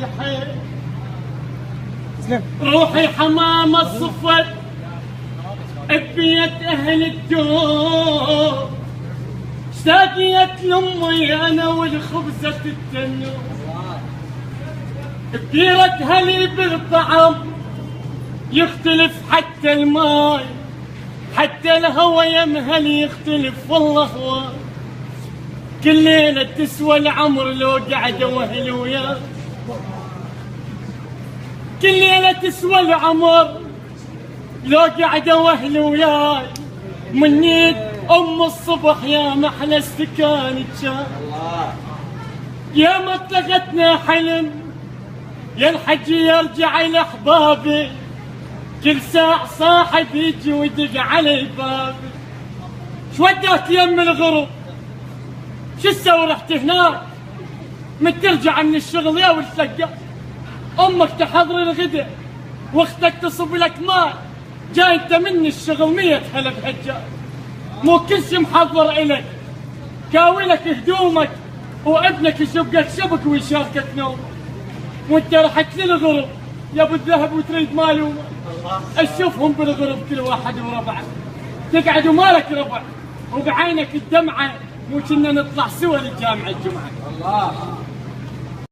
الحين روحي حمامة الصفر ببيت أهل الدور، اشتاقيت لأمي أنا والخبزة التنور، بكيرتها لي بالطعم يختلف حتى الماي، حتى الهوى يمهل يختلف والله هواي، كل ليلة تسوى العمر لو قعد وهل وياي، كل ليلة تسوى العمر لو قعد وهل وياي، منيت ام الصبح يا محلى استكان الشاي، يا ما طلقتنا حلم يا الحج يرجع لاحبابي، كل ساعة صاحب يجي ويدق علي بابي، شوداك يم الغرب شو تسوي رحت هناك، من ترجع من الشغل يا والتلقى امك تحضر الغداء واختك تصب لك ماء، جاي انت من الشغل 100 هلا بهالجاي، مو كل شي محضر الك، كاولك هدومك وابنك يشقك شبك ويشاركك نوم، وانت رحت للغرب يا ابو الذهب وتريد مالومه، اشوفهم بالغرب كل واحد وربعه، تقعد ومالك ربع وبعينك الدمعه، مو كنا نطلع سوا للجامعه الجمعه. الله